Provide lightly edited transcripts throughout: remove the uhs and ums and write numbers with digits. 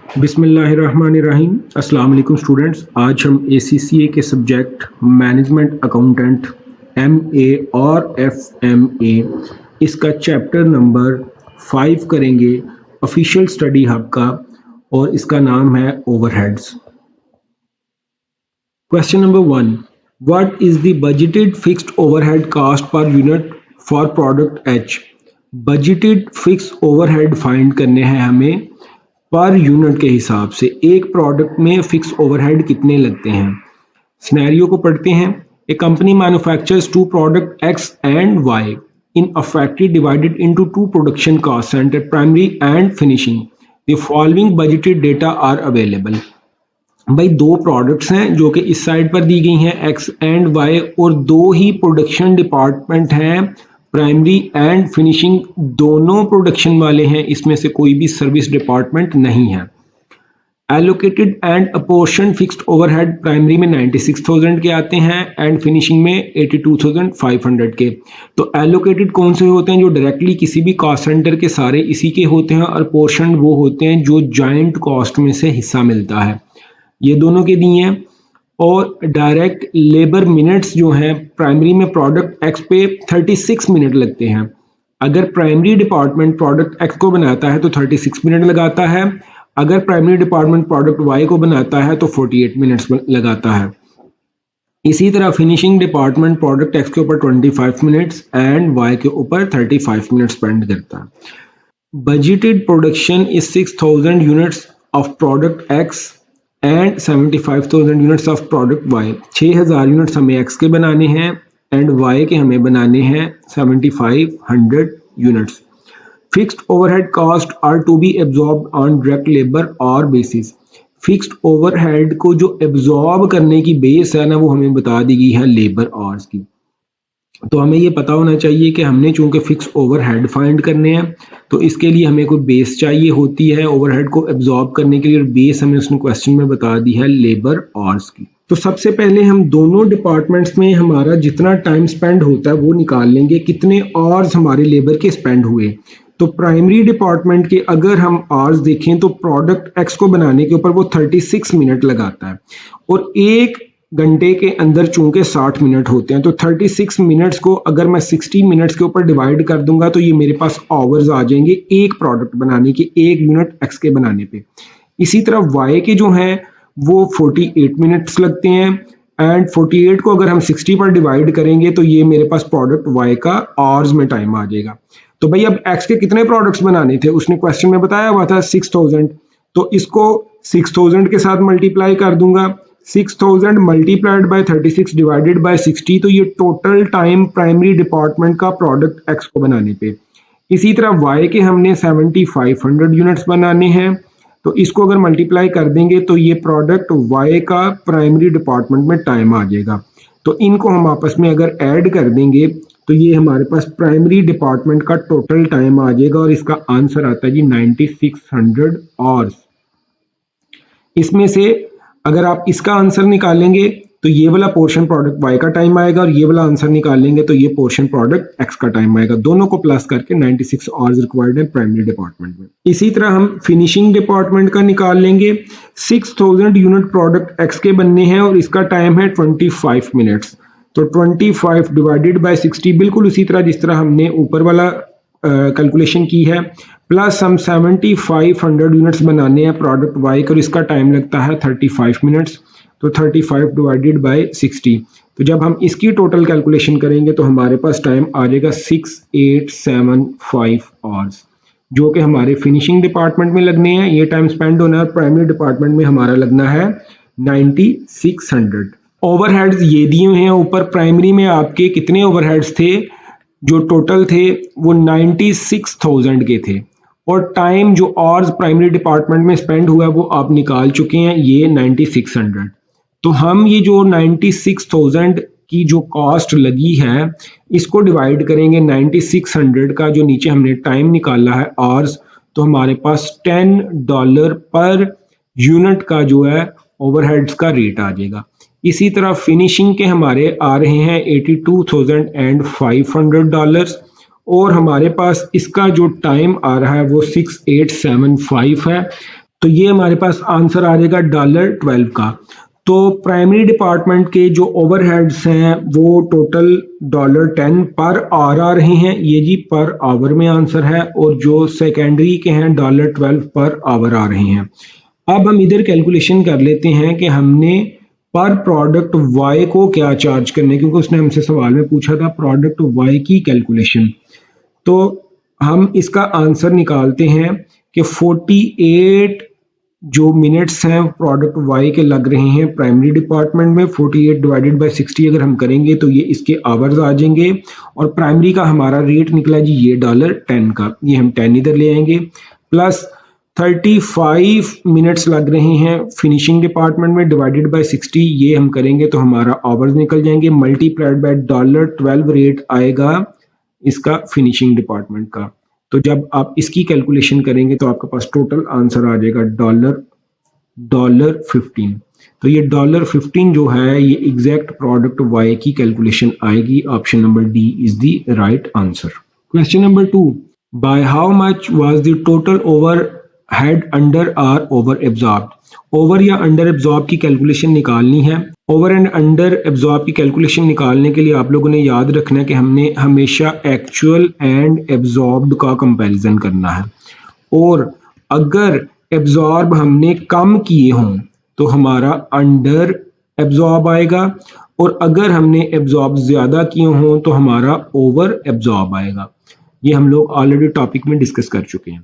बिस्मिल्लाहिर्रहमानिर्रहीम। अस्सलाम वालेकुम स्टूडेंट्स। आज हम ACCA के सब्जेक्ट मैनेजमेंट अकाउंटेंट MA और FMA इसका चैप्टर नंबर 5 करेंगे ऑफिशियल स्टडी हब का, और इसका नाम है overheads. Question number 1, what is the budgeted fixed overhead cost per unit for product H। Budgeted fixed overhead find करने हैं हमें पर यूनिट के हिसाब से। एक प्रोडक्ट में फिक्स ओवरहेड कितने लगते हैं। सिनेरियो को पढ़ते हैं। A company manufactures two product X and Y in a factory divided into two production cost centre, primary and finishing. The following budgeted data are available. भाई दो प्रोडक्ट्स हैं जो कि इस साइड पर दी गई हैं X एंड Y, और दो ही प्रोडक्शन डिपार्टमेंट हैं, प्राइमरी एंड फिनिशिंग दोनों प्रोडक्शन वाले हैं, इसमें से कोई भी सर्विस डिपार्टमेंट नहीं है। Allocated and apportion fixed overhead primary में 96,000 के आते हैं एंड फिनिशिंग में 82,500 के। तो एलोकेटेड कौन से होते हैं, जो डायरेक्टली किसी भी कॉस्ट सेंटर के सारे इसी के होते हैं, और अपोर्शन वो होते हैं जो जॉइंट कॉस्ट में से हिस्सा मिलता है। ये दोनों के दिए हैं। और डायरेक्ट लेबर मिनट्स जो हैं, प्राइमरी में प्रोडक्ट X पे 36 मिनट लगते हैं। अगर प्राइमरी डिपार्टमेंट प्रोडक्ट X को बनाता है तो 36 मिनट लगाता है, अगर प्राइमरी डिपार्टमेंट प्रोडक्ट Y को बनाता है तो 48 मिनट्स लगाता है। इसी तरह फिनिशिंग डिपार्टमेंट प्रोडक्ट X के ऊपर 25 मिनट्स एंड Y के ऊपर 35 मिनट्स स्पेंड करता है। Budgeted production is 6,000 units of product X and 75,000 units of product Y। 6,000 units हमें X के बनाने हैं एंड Y के हमें बनाने हैं 7,500 units. Fixed overhead cost are to be absorb on direct labour hour basis. Fixed overhead को जो एब्जॉर्ब करने की बेस है ना, वो हमें बता दी गई है लेबर आवर्स की। तो हमें ये पता होना चाहिए कि हमने चूंकि फिक्स ओवरहेड फाइंड करने हैं, तो इसके लिए हमें कोई बेस चाहिए होती है ओवरहेड को एब्जॉर्ब करने के लिए, और बेस हमें उसने क्वेश्चन में बता दी है लेबर आवर्स की। तो सबसे पहले हम दोनों डिपार्टमेंट्स में हमारा जितना टाइम स्पेंड होता है वो निकाल लेंगे, कितने आवर्स हमारे लेबर के स्पेंड हुए। तो प्राइमरी डिपार्टमेंट के अगर हम आवर्स देखें तो प्रोडक्ट X को बनाने के ऊपर वो 36 मिनट लगाता है, और एक घंटे के अंदर चूंकि 60 मिनट होते हैं, तो 36 मिनट्स को अगर मैं 60 मिनट्स के ऊपर डिवाइड कर दूंगा तो ये मेरे पास आवर्स आ जाएंगे एक प्रोडक्ट बनाने के, एक यूनिट X के बनाने पे। इसी तरह Y के जो हैं वो 48 मिनट्स लगते हैं, एंड 48 को अगर हम 60 पर डिवाइड करेंगे तो ये मेरे पास प्रोडक्ट Y का आवर्स में टाइम आ जाएगा। तो भाई अब X के कितने प्रोडक्ट्स बनाने थे, उसने क्वेश्चन में बताया हुआ था 6,000, तो इसको 6,000 के साथ मल्टीप्लाई कर दूंगा। 6,000 मल्टीप्लाइड बाय 36 डिवाइडेड बाय 60, तो ये टोटल टाइम प्राइमरी डिपार्टमेंट का प्रोडक्ट X को बनाने पे। इसी तरह Y के हमने 7,500 यूनिट्स बनाने हैं, तो इसको अगर मल्टीप्लाई कर देंगे तो ये प्रोडक्ट Y का प्राइमरी डिपार्टमेंट में टाइम आ जाएगा। तो इनको हम आपस में अगर ऐड कर देंगे तो ये हमारे पास प्राइमरी डिपार्टमेंट का टोटल टाइम आ जाएगा, और इसका आंसर आता है जी 9600 आवर्स। इसमें से अगर आप इसका आंसर निकालेंगे तो ये वाला पोर्शन प्रोडक्ट Y का टाइम आएगा, और ये वाला आंसर निकालेंगे तो ये पोर्शन प्रोडक्ट X का टाइम आएगा। दोनों को प्लस करके 96 आवर्स रिक्वायर्ड है प्राइमरी डिपार्टमेंट में। इसी तरह हम फिनिशिंग डिपार्टमेंट का निकाल लेंगे। 6,000 यूनिट प्रोडक्ट X के बनने हैं और इसका टाइम है 25 मिनट्स, तो 25 डिवाइडेड बाय 60, बिल्कुल उसी तरह जिस तरह हमने ऊपर वाला कैलकुलेशन की है, प्लस हम 7,500 यूनिट्स बनाने हैं प्रोडक्ट Y का, और इसका टाइम लगता है 35 मिनट्स, तो 35 डिवाइडेड बाय 60। तो जब हम इसकी टोटल कैलकुलेशन करेंगे तो हमारे पास टाइम आ जाएगा 6875 आवर्स, जो कि हमारे फिनिशिंग डिपार्टमेंट में लगने हैं, ये टाइम स्पेंड होना है, और प्राइमरी डिपार्टमेंट में हमारा लगना है 9600। ओवरहेड्स ये दिए हुए हैं ऊपर। प्राइमरी में आपके कितने ओवरहेड्स थे, जो टोटल थे वो 96,000 के थे, और टाइम जो आवर्स प्राइमरी डिपार्टमेंट में स्पेंड हुआ है वो आप निकाल चुके हैं, ये 9600। तो हम ये जो 96,000 की जो कॉस्ट लगी है इसको डिवाइड करेंगे 9600 का, जो नीचे हमने टाइम निकाला है आवर्स, तो हमारे पास $10 पर यूनिट का जो है ओवरहेड्स का रेट आ जाएगा। इसी तरह फिनिशिंग के हमारे आ रहे हैं $82,500, और हमारे पास इसका जो टाइम आ रहा है वो 6875 है। तो ये हमारे पास आंसर आ जाएगा $12 का। तो प्राइमरी डिपार्टमेंट के जो ओवरहेड्स हैं वो टोटल $10 पर आवर आ रहे हैं, ये जी पर आवर में आंसर है, और जो सेकेंडरी के हैं $12 पर आवर आ रहे हैं। अब हम इधर कैलकुलेशन कर लेते हैं कि हमने पर प्रोडक्ट वाई को क्या चार्ज करने, क्योंकि उसने हमसे सवाल में पूछा था प्रोडक्ट वाई की कैलकुलेशन। तो हम इसका आंसर निकालते हैं कि 48 जो मिनट्स हैं प्रोडक्ट वाई के लग रहे हैं प्राइमरी डिपार्टमेंट में, 48 डिवाइडेड बाय 60 अगर हम करेंगे तो ये इसके आवर्स आ जाएंगे, और प्राइमरी का हमारा रेट निकला जी ये $10 का, ये हम 10 इधर ले आएंगे, प्लस 35 मिनट्स लग रहे हैं फिनिशिंग डिपार्टमेंट में, डिवाइडेड बाय 60 ये हम करेंगे तो हमारा आवर्स निकल जाएंगे, मल्टीप्लाइड बाय $12 रेट आएगा इसका फिनिशिंग डिपार्टमेंट का। तो जब आप इसकी कैलकुलेशन करेंगे तो आपके पास टोटल आंसर आ जाएगा $15। तो ये $15 जो है ये एग्जैक्ट प्रोडक्ट वाई की कैलकुलेशन आएगी। Option number D is the right answer. Question number 2, by how much was the total overhead under or over absorb. Over या अंडर एब्जॉर्ब की कैलकुलेशन निकालनी है। ओवर एंड अंडर एब्जॉर्ब की calculation निकालने के लिए आप लोगों ने याद रखना है कि हमने हमेशा एक्चुअल एंड एब्जॉर्ब्ड का कंपैरिजन करना है, और अगर एब्जॉर्ब हमने कम किए हों तो हमारा अंडर एब्जॉर्ब आएगा, और अगर हमने एब्जॉर्ब ज्यादा किए हों तो हमारा ओवर एब्जॉर्ब आएगा। ये हम लोग ऑलरेडी टॉपिक में डिस्कस कर चुके हैं।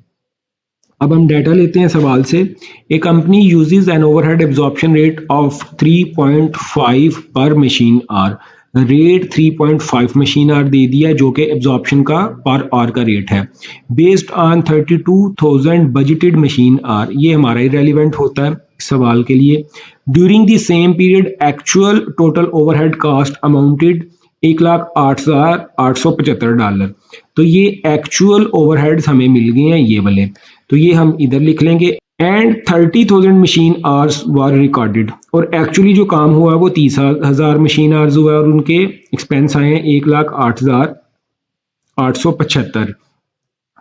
अब हम डाटा लेते हैं सवाल से। A company uses an overhead absorption rate of 3.5 per machine R. Rate 3.5 machine R दे दिया जो कि एब्जॉर्प्शन का पर आर का रेट है। Based on 32,000 budgeted machine hour, ये हमारा इरेलीवेंट होता है सवाल के लिए। During the same period actual total overhead cost amounted $1,08,875। तो ये एक्चुअल ओवरहेड्स हमें मिल गए हैं ये वाले, तो ये हम इधर लिख लेंगे। And 30,000 machine hours were recorded, और एक्चुअली जो काम हुआ है वो 30,000 मशीन आवर्स हुआ है, और उनके एक्सपेंस आए हैं 1,08,875।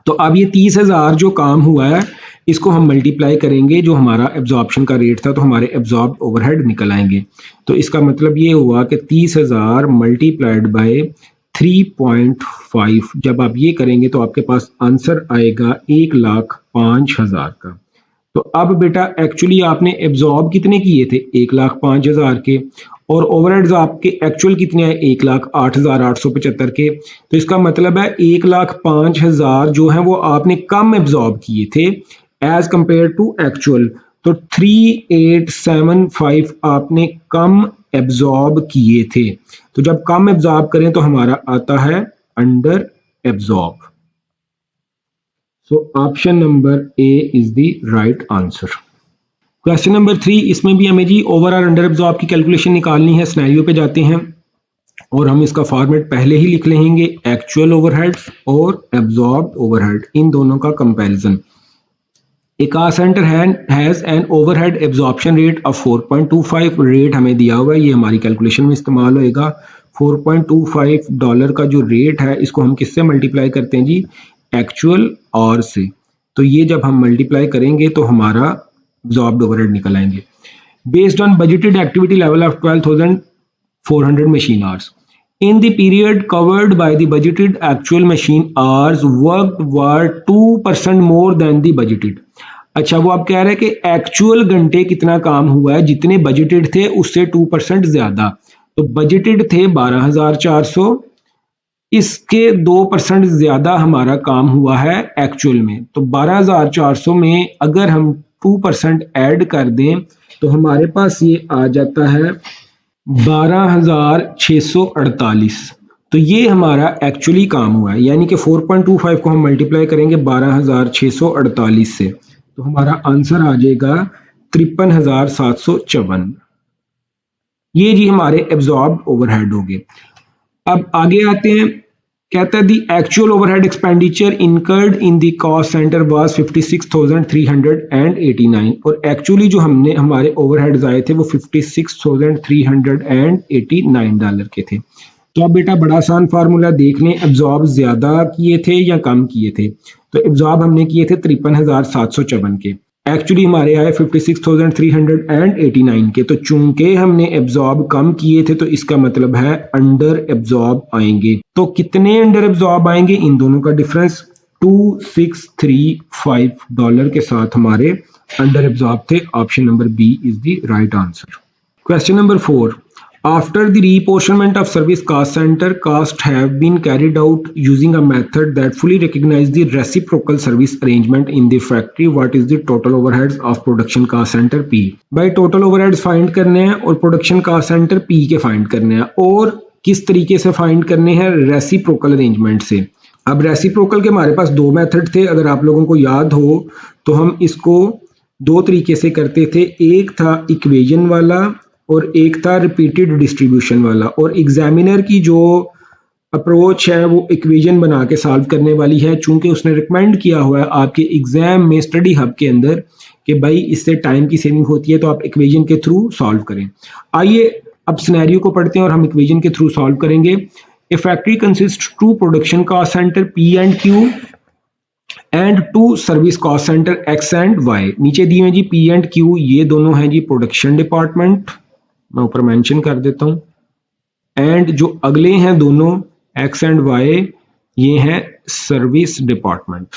तो अब ये 30,000 जो काम हुआ है इसको हम मल्टीप्लाई करेंगे जो हमारा एब्जॉर्प्शन का रेट था, तो हमारे एब्जॉर्ब ओवरहेड निकल आएंगे। तो इसका मतलब ये हुआ कि 30,000 मल्टीप्लाइड बाय 3.5, जब आप ये करेंगे तो आपके पास आंसर आएगा 1,05,000 का। तो अब बेटा एक्चुअली आपने एब्जॉर्ब कितने किए थे 1,05,000 के, और ओवरहेड्स आपके एक्चुअल कितने आए 1,08,875 के। तो इसका मतलब है 1,05,000 जो है वो आपने कम एब्जॉर्ब किए थे एज कंपेयर टू एक्चुअल। तो 3,875 आपने कम एब्जॉर्ब किए थे। तो जब कम एब्जॉर्ब करें तो हमारा आता है under absorb. So option number A is the right answer. Question number 3, इसमें भी हमें जी ओवर और अंडर एब्जॉर्ब की कैलकुलेशन निकालनी है। सिनेरियो पे जाते हैं और हम इसका फॉर्मेट पहले ही लिख लेंगे, एक्चुअल ओवरहेड और एब्जॉर्ब ओवरहेड, इन दोनों का comparison. A car centre has an overhead absorption rate of 4.25। Rate हमें दिया हुआ है, ये हमारी कैलकुलेशन में इस्तेमाल होएगा। $4.25 का जो रेट है इसको हम किससे मल्टीप्लाई करते हैं जी, एक्चुअल और से। तो ये जब हम मल्टीप्लाई करेंगे तो हमारा एब्जॉर्ब्ड ओवरहेड निकल आएंगे। Based on budgeted activity level of 12,400 machine hours. In the period covered by the budgeted, actual machine hours worked were 2% more than the budgeted. अच्छा, वो आप कह रहे हैं कि एक्चुअल घंटे कितना काम हुआ है, जितने बजटेड थे उससे 2% ज्यादा। तो बजटेड थे 12,400, इसके 2% ज्यादा हमारा काम हुआ है एक्चुअल में। तो 12,400 में अगर हम 2% ऐड कर दें तो हमारे पास ये आ जाता है 12,648। तो ये हमारा एक्चुअली काम हुआ है, यानी कि 4.25 को हम मल्टीप्लाई करेंगे 12,648 से, तो हमारा आंसर आ जाएगा 53,754। ये जी हमारे एब्जॉर्ब ओवरहेड हो गए। अब आगे आते हैं, कहता है the actual overhead expenditure incurred in the cost centre was 56,389, और एक्चुअली जो हमने हमारे ओवरहेड्स आए थे वो $56,389 के थे। तो अब बेटा बड़ा आसान फार्मूला देख लें, एब्जॉर्ब ज्यादा किए थे या कम किए थे। तो एब्जॉर्ब हमने किए थे 53,754 के, एक्चुअली हमारे आए 56,389 के। तो चूंकि हमने एब्जॉर्ब कम किए थे तो इसका मतलब है अंडर एब्जॉर्ब आएंगे। तो कितने अंडर एब्जॉर्ब आएंगे, इन दोनों का डिफरेंस $2635 के साथ हमारे अंडर एब्जॉर्ब थे। Option number B is the right answer. Question number 4. After the reapportionment of service cost center, costs have been carried out using a method that fully recognizes the reciprocal service arrangement in the factory. What is the total overheads of production cost center P? भाई total overheads find करने हैं और production cost center P के find करने हैं, और किस तरीके से find करने हैं, reciprocal arrangement से। अब रेसिप्रोकल के हमारे पास दो मेथड थे, अगर आप लोगों को याद हो तो हम इसको दो तरीके से करते थे। एक था इक्वेशन वाला और एक था रिपीटेड डिस्ट्रीब्यूशन वाला। और एग्जामिनर की जो अप्रोच है वो इक्वेशन बना के सॉल्व करने वाली है, चूंकि उसने रिकमेंड किया हुआ है आपके एग्जाम में स्टडी हब के अंदर कि भाई इससे टाइम की सेविंग होती है, तो आप इक्वेशन के थ्रू सॉल्व करें। आइए अब सिनेरियो को पढ़ते हैं और हम इक्वेशन के थ्रू सॉल्व करेंगे। A factory consist two production cost centre P and Q and two service cost centre X and Y. नीचे दिए हैं जी पी एंड क्यू, ये दोनों हैं जी प्रोडक्शन डिपार्टमेंट, मैं ऊपर मेंशन कर देता हूं। एंड जो अगले हैं दोनों एक्स एंड वाई, ये हैं service department.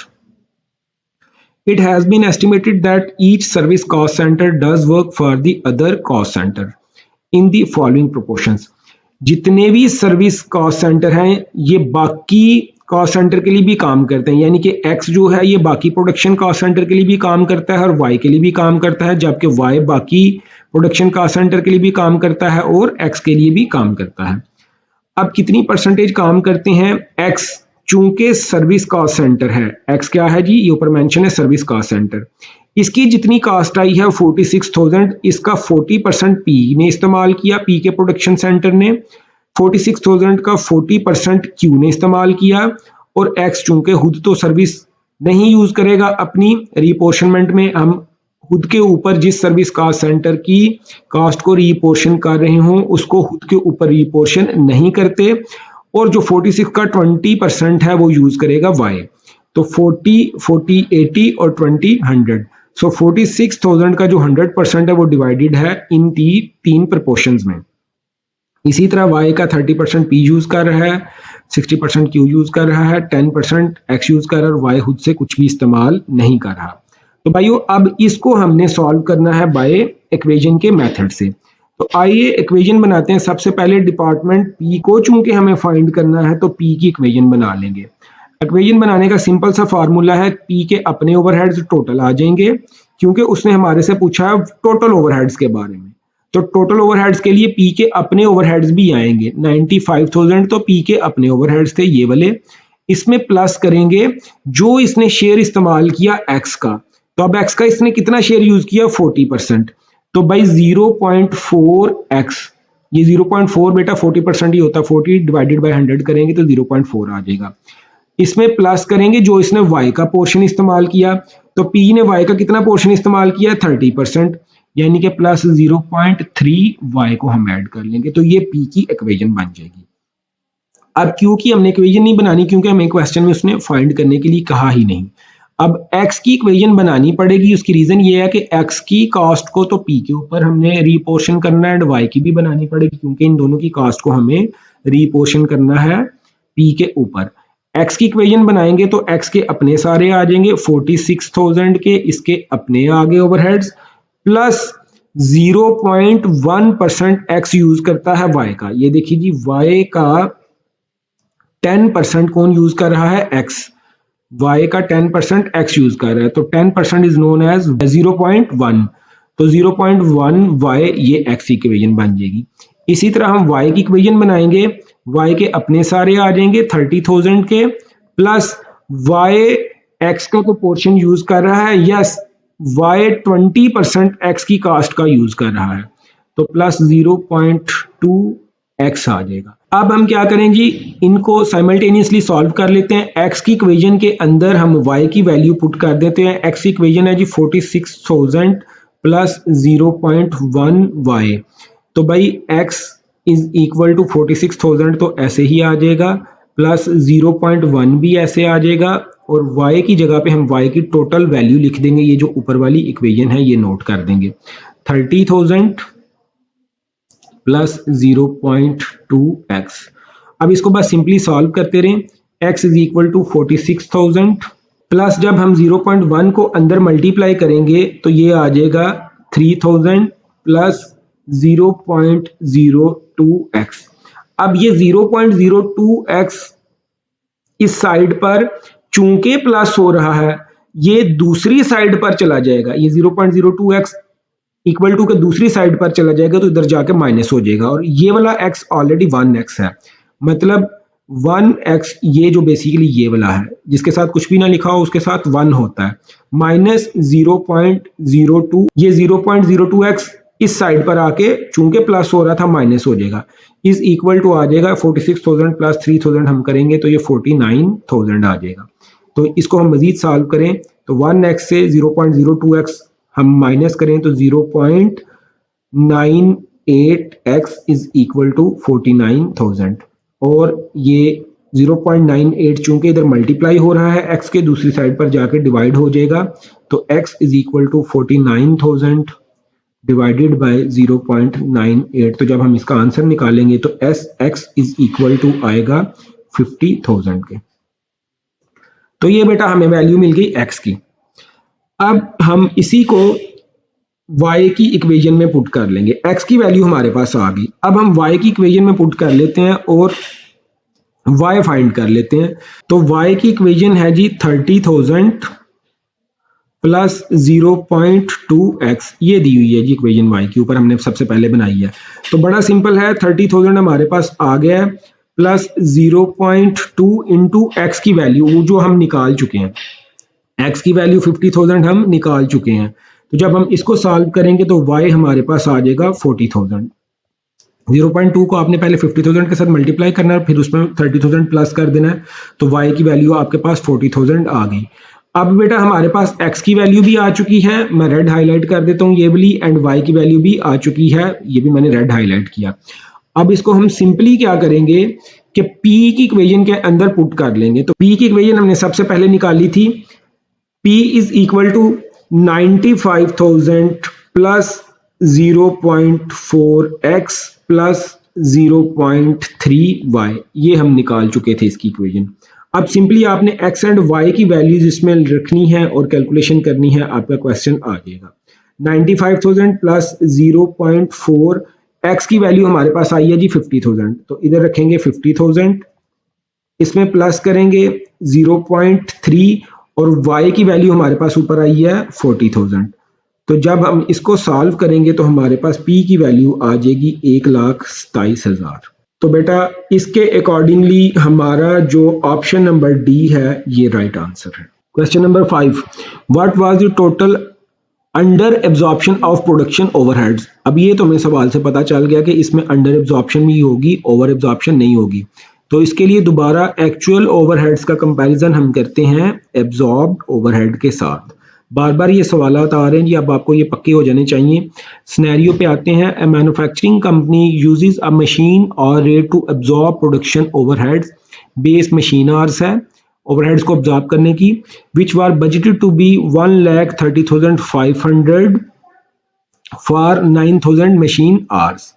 It has been estimated that each service cost center does work for the other cost center in the following proportions. जितने भी सर्विस कॉस्ट सेंटर हैं ये बाकी कॉस्ट सेंटर के लिए भी काम करते हैं, यानी कि एक्स जो है ये बाकी प्रोडक्शन कॉस्ट सेंटर के लिए भी काम करता है और वाई के लिए भी काम करता है, जबकि वाई बाकी प्रोडक्शन कॉस्ट सेंटर के लिए भी काम करता है और एक्स के लिए भी काम करता है। अब कितनी परसेंटेज काम करते हैं एक्स, चूंकि सर्विस कॉस्ट सेंटर है, एक्स क्या है जी, ये ऊपर मेंशन है सर्विस कॉस्ट सेंटर। इसकी जितनी कास्ट आई है 46,000, इसका 40% पी ने इस्तेमाल किया, पी के प्रोडक्शन सेंटर ने। 46,000 का 40% क्यू ने इस्तेमाल किया, और एक्स चूंकि खुद तो सर्विस नहीं यूज करेगा अपनी रीपोर्शनमेंट में, हम खुद के ऊपर जिस सर्विस कास्ट सेंटर की कास्ट को रीपोर्शन कर रहे हों उसको खुद के ऊपर रीपोर्शन नहीं करते, और जो 46 का 20% है वो यूज करेगा वाई। तो 40, 40, 80 और 20, 100। सो 46,000 का जो 100% है वो डिवाइडेड है इन तीन प्रपोर्शंस में। इसी तरह वाई का 30% पी यूज कर रहा है, 60% क्यू यूज कर रहा है, 10% एक्स यूज कर रहा है, और वाई खुद से कुछ भी इस्तेमाल नहीं कर रहा। तो भाइयों अब इसको हमने सॉल्व करना है बाय इक्वेशन के मेथड से। तो आइए इक्वेशन बनाते हैं। सबसे पहले डिपार्टमेंट पी को चूंकि हमें फाइंड करना है तो पी की इक्वेशन बना लेंगे। इक्वेशन बनाने का सिंपल सा फार्मूला है, पी के अपने ओवरहेड्स टोटल आ जाएंगे, क्योंकि उसने हमारे से पूछा है टोटल ओवरहेड्स के बारे में। तो टोटल ओवरहेड्स के लिए पी के अपने ओवरहेड्स भी आएंगे। 95,000 तो पी के अपने ओवरहेड्स थे ये वाले, इसमें प्लस करेंगे जो इसने शेयर इस्तेमाल किया एक्स का। तो अब एक्स का इसने कितना शेयर यूज किया, 40%। तो भाई 0.4x, ये 0.4 बेटा 40% ही होता है, 40 डिवाइडेड बाय 100 करेंगे तो 0.4 आ जाएगा। इसमें प्लस करेंगे जो इसने y का पोर्शन इस्तेमाल किया, तो p ने y का कितना पोर्शन इस्तेमाल किया, 30%, यानी कि प्लस 0.3y को हम ऐड कर लेंगे, तो ये p की इक्वेशन बन जाएगी। अब q की हमने इक्वेशन नहीं बनानी क्योंकि हमें क्वेश्चन में उसने फाइंड करने के लिए कहा ही नहीं। अब x की इक्वेशन बनानी पड़ेगी, उसकी रीजन ये है कि x की कॉस्ट को तो p के ऊपर हमने रीपोर्शन करना है, एंड y की भी बनानी पड़ेगी क्योंकि इन दोनों की कॉस्ट को हमें रीपोर्शन करना है p के ऊपर। x की इक्वेशन बनाएंगे तो x के अपने सारे आ जाएंगे 46,000 के, इसके अपने आगे ओवरहेड्स, प्लस 0.1% x यूज करता है y का। ये देखिए जी y का 10% कौन यूज कर रहा है, x। y का 10% x यूज कर रहा है, तो 10% इज नोन एज 0.1, तो 0.1 y ये x की इक्वेशन बन जाएगी। इसी तरह हम y की इक्वेशन बनाएंगे, y के अपने सारे आ जाएंगे 30,000 के, प्लस y x का तो पोर्शन यूज कर रहा है, यस y 20% x की कास्ट का यूज कर रहा है, तो प्लस 0.2x आ जाएगा। अब हम क्या करें जी, इनको साइमल्टेनियसली सॉल्व कर लेते हैं। x की इक्वेशन के अंदर हम y की वैल्यू पुट कर देते हैं। x की इक्वेशन है जी 46,000 प्लस 0.1y, तो भाई x इज इक्वल टू 46,000 तो ऐसे ही आ जाएगा, प्लस 0.1 भी ऐसे आ जाएगा और y की जगह पे हम y की टोटल वैल्यू लिख देंगे। ये जो ऊपर वाली इक्वेशन है ये नोट कर देंगे। 30,000 प्लस 0.2x। अब इसको बस सिंपली सॉल्व करते रहें। x is equal to 46,000 plus जब हम 0.1 को अंदर मल्टीप्लाई करेंगे तो ये आ जाएगा 3000 प्लस 0.02x। अब ये 0.02x इस साइड पर चूंकि प्लस हो रहा है ये दूसरी साइड पर चला जाएगा। ये 0.02x इक्वल टू के दूसरी साइड पर चला जाएगा तो इधर जाके माइनस हो जाएगा और ये वाला x ऑलरेडी 1x है, मतलब 1x ये जो बेसिकली ये वाला है जिसके साथ कुछ भी ना लिखा हो उसके साथ 1 होता है, माइनस 0.02 ये 0.02x इस साइड पर आके चूंकि प्लस हो रहा था माइनस हो जाएगा, इज इक्वल टू आ जाएगा 46,000 प्लस 3,000 हम करेंगे तो ये 49,000 आ जाएगा। तो इसको हम मजीद सॉल्व करें तो 1x से 0.02x हम माइनस करें तो 0.98x इज इक्वल टू 49,000 और ये 0.98 चूंकि इधर मल्टीप्लाई हो रहा है x के दूसरी साइड पर जाके डिवाइड हो जाएगा तो x is equal to 49,000 divided by 0.98। तो जब हम इसका आंसर निकालेंगे तो x इज इक्वल टू आएगा 50,000 के। तो ये बेटा हमें वैल्यू मिल गई x की। अब हम इसी को y की इक्वेशन में पुट कर लेंगे। x की वैल्यू हमारे पास आ गई। अब हम y की इक्वेशन में पुट कर लेते हैं और y फाइंड कर लेते हैं। तो y की इक्वेशन है जी 30,000 प्लस 0.2x, ये दी हुई है जी इक्वेशन y की, ऊपर हमने सबसे पहले बनाई है। तो बड़ा सिंपल है, 30,000 हमारे पास आ गया है प्लस 0.2 इंटू एक्स की वैल्यू वो जो हम निकाल चुके हैं, x की वैल्यू 50,000 हम निकाल चुके हैं। तो जब हम इसको सॉल्व करेंगे तो y हमारे पास आ जाएगा 40,000। 0.2 को आपने पहले 50,000 के साथ मल्टीप्लाई करना है फिर उसमें 30,000 प्लस कर देना है तो y की वैल्यू आपके पास 40,000 आ गई। अब बेटा हमारे पास x की वैल्यू भी आ चुकी है, मैं रेड हाईलाइट कर देता हूँ ये वाली, एंड y की वैल्यू भी आ चुकी है, ये भी मैंने रेड हाईलाइट किया। अब इसको हम सिंपली क्या करेंगे कि p की इक्वेशन के अंदर पुट कर लेंगे। तो p की इक्वेशन हमने सबसे पहले निकाली थी, p is equal to 95,000 plus 0.4x plus 0.3y, ये हम निकाल चुके थे इसकी इक्वेशन। अब सिंपली आपने x एंड y की वैल्यूज इसमें रखनी है और कैलकुलेशन करनी है, आपका क्वेश्चन आ जाएगा। 95,000 प्लस 0.4 x की वैल्यू हमारे पास आई है जी 50,000, तो इधर रखेंगे 50,000, इसमें प्लस करेंगे 0.3 और y की वैल्यू हमारे पास ऊपर आई है 40,000। तो जब हम इसको सॉल्व करेंगे तो हमारे पास p की वैल्यू आ जाएगी 1,27,000। तो बेटा इसके अकॉर्डिंगली हमारा जो ऑप्शन नंबर डी है ये राइट आंसर है। Question number 5, what was the total under absorption of production overheads. अब ये तो हमें सवाल से पता चल गया कि इसमें अंडर एब्जॉर्प्शन भी होगी, ओवर एब्जॉर्प्शन नहीं होगी। तो इसके लिए दोबारा एक्चुअल ओवरहेड्स का कंपैरिजन हम करते हैं एब्जॉर्ब्ड ओवरहेड के साथ। बार बार ये सवाल आ रहे हैं जी, अब आपको ये पक्के हो जाने चाहिए। सिनेरियो पे आते हैं, a manufacturing company uses a machine hour rate to absorb production overheads, base machine hours है ओवरहेड्स को ऑब्जॉर्व करने की, which were budgeted to be 1,30,500 for 9,000 machine hours.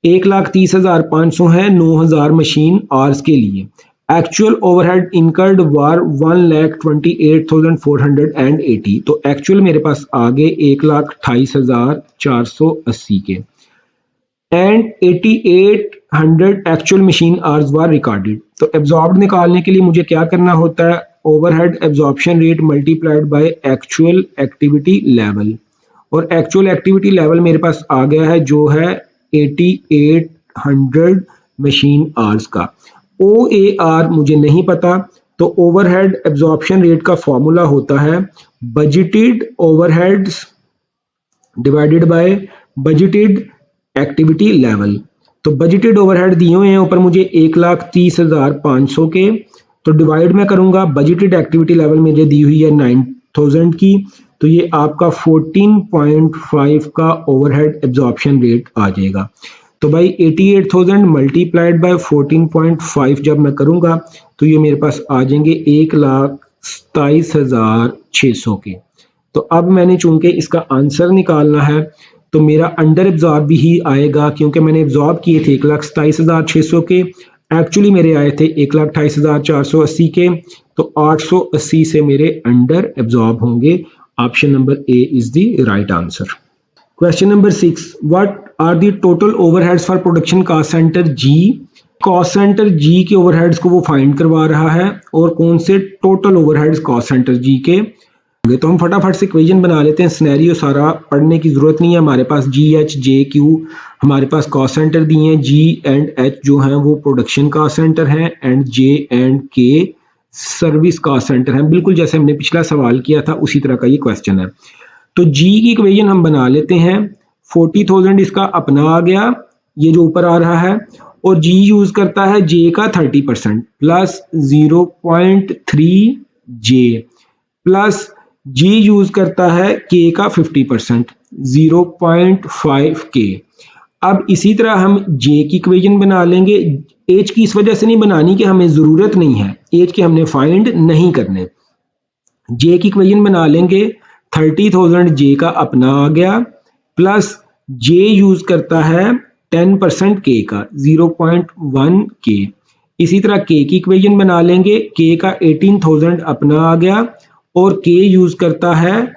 1,30,500 है 9,000 मशीन आवर्स के लिए। Actual overhead incurred were 1,28,480। तो actual मेरे पास आ गए 1,28,480 के, and 8,800 actual machine hours were recorded. तो एब्जॉर्ब निकालने के लिए मुझे क्या करना होता है, overhead absorption rate multiplied by actual activity level, और एक्चुअल एक्टिविटी लेवल मेरे पास आ गया है जो है 8,800 मशीन आवर्स का। OAR मुझे नहीं पता, तो ओवरहेड एब्जॉर्प्शन रेट का फॉर्मूला होता है budgeted overheads divided by budgeted activity level. तो बजटेड ओवरहेड दिए हुए हैं ऊपर मुझे 1,30,500 के, तो डिवाइड में करूंगा, बजटेड एक्टिविटी लेवल मुझे दी हुई है 9,000 की, तो ये आपका 14.5 का ओवरहेड एब्जॉर्प्शन रेट आ जाएगा। तो भाई 88,000 मल्टीप्लाइड बाय 14.5 जब मैं करूंगा तो ये मेरे पास आ जाएंगे 1,27,600 के। तो अब मैंने चूंकि इसका आंसर निकालना है तो मेरा अंडर एब्जॉर्ब ही आएगा, क्योंकि मैंने एब्जॉर्ब किए थे 1,27,600 के, एक्चुअली मेरे आए थे 1,28,480 के, तो 880 से मेरे अंडर एब्जॉर्ब होंगे। Option number A is the right answer. Question number 6, what are the total overheads for production cost centre G. Cost centre G के ओवरहेड्स को वो फाइंड करवा रहा है और कौन से total overheads cost centre G के। तो हम फटाफट से इक्वेशन बना लेते हैं, सिनेरियो सारा पढ़ने की जरूरत नहीं है। हमारे पास जी एच जे क्यू हमारे पास कॉस्ट सेंटर दिए हैं, जी एंड एच जो हैं वो प्रोडक्शन कॉस्ट सेंटर हैं एंड जे एंड के सर्विस कॉस्ट सेंटर हैं। बिल्कुल जैसे हमने पिछला सवाल किया था उसी तरह का ये क्वेश्चन है। तो जी की इक्वेशन हम बना लेते हैं, 40,000 इसका अपना आ गया, ये जो ऊपर आ रहा है, और जी यूज करता है जे का 30% प्लस 0.3 जे प्लस जी यूज करता है के का 50% 0.5 के। अब इसी तरह हम जे की इक्वेशन बना लेंगे। एच की इस वजह से नहीं बनानी कि हमें जरूरत नहीं है, एच के हमने फाइंड नहीं करने। जे की इक्वेशन बना लेंगे, 30,000 जे का अपना आ गया प्लस जे यूज करता है 10% के का 0.1 के। इसी तरह के की इक्वेशन बना लेंगे, के का 18,000 अपना आ गया और के यूज करता है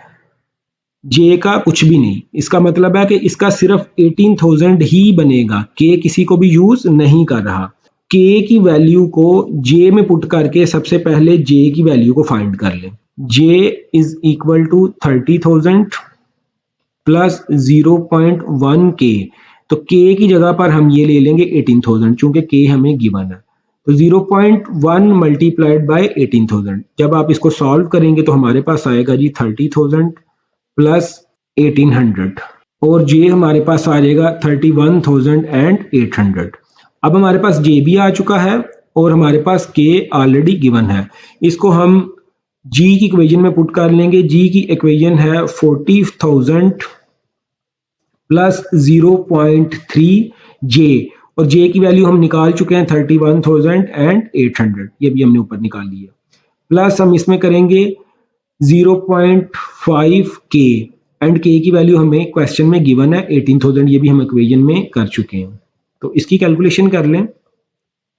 जे का कुछ भी नहीं। इसका मतलब है कि इसका सिर्फ 18,000 ही बनेगा, के किसी को भी यूज नहीं कर रहा। के की वैल्यू को जे में पुट करके सबसे पहले जे की वैल्यू को फाइंड कर लें। जे इज इक्वल टू 30,000 प्लस 0.1 के। तो के की जगह पर हम ये ले लेंगे 18,000, चूंकि के हमें गिवन है। तो 0.1 मल्टीप्लाइड बाय 18,000, जब आप इसको सॉल्व करेंगे तो हमारे पास आएगा जी 30,000 प्लस 1800 और जे हमारे पास आ जाएगा 31,800। अब हमारे पास जे भी आ चुका है और हमारे पास के ऑलरेडी गिवन है। इसको हम जी की इक्वेशन में पुट कर लेंगे। जी की इक्वेशन है 40,000 प्लस 0.3 जे, और जे की वैल्यू हम निकाल चुके हैं 31,800, ये भी हमने ऊपर निकाल लिया। प्लस हम इसमें करेंगे 0.5 के एंड के की वैल्यू हमें क्वेश्चन में गिवन है 18,000, ये भी हम इक्वेशन में कर चुके हैं। तो इसकी कैलकुलेशन कर लें।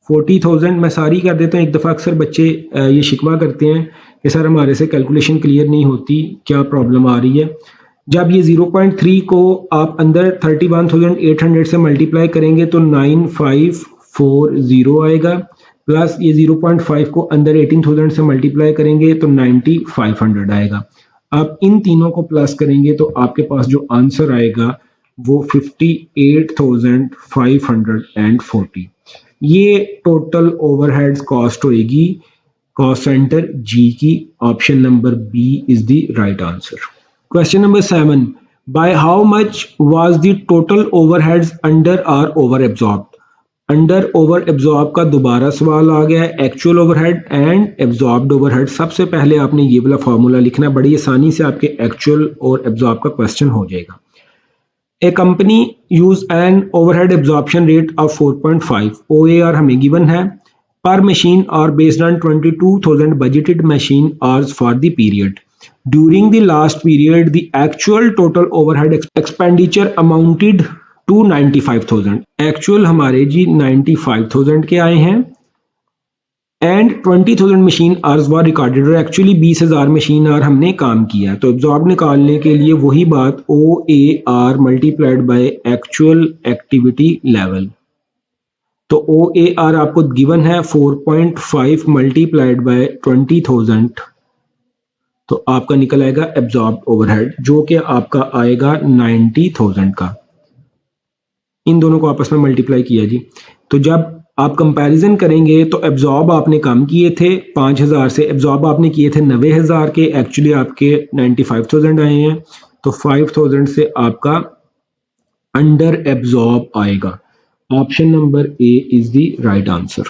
40,000 मैं सारी कर देता हूँ, एक दफ़ा अक्सर बच्चे ये शिकवा करते हैं कि सर हमारे से कैलकुलेशन क्लियर नहीं होती, क्या प्रॉब्लम आ रही है। जब ये 0.3 को आप अंदर 31,800 से मल्टीप्लाई करेंगे तो 9540 आएगा, प्लस ये 0.5 को अंदर 18,000 से मल्टीप्लाई करेंगे तो 9500 आएगा। आप इन तीनों को प्लस करेंगे तो आपके पास जो आंसर आएगा वो 58,540। ये टोटल ओवरहेड्स कॉस्ट होएगी कॉस्ट सेंटर जी की। Option number B is the right answer. Question number 7, by how much was the total overheads under or over absorb. Under over absorb का दोबारा सवाल आ गया है, actual overhead and absorbed overhead. सबसे पहले आपने ये वाला फॉर्मूला लिखना, बड़ी आसानी से आपके एक्चुअल और एब्जॉर्ब का क्वेश्चन हो जाएगा। A company use an overhead absorption rate of 4.5, OAR हमें गिवन है, per machine hour based on 22,000 budgeted machine hours for the period. During the last period, the actual total overhead expenditure amounted to 95,000. Actual हमारे जी 95,000 के आए हैं and 20,000 machine hours were recorded, और actually 20,000 machine our हमने काम किया। तो absorb निकालने के लिए वही बात OAR multiplied by actual activity level. तो OAR आपको गिवन है 4.5 मल्टीप्लाइड बाय 20,000, तो आपका निकल आएगा एब्जॉर्ब ओवरहेड जो कि आपका आएगा 90,000 का। इन दोनों को आपस में मल्टीप्लाई किया जी, तो जब आप कंपैरिजन करेंगे तो एब्जॉर्ब आपने कम किए थे 5,000 से, एब्जॉर्ब आपने किए थे 90,000 के, एक्चुअली आपके 95,000 आए हैं, तो 5,000 से आपका अंडर एब्जॉर्ब आएगा। Option number A is the right answer.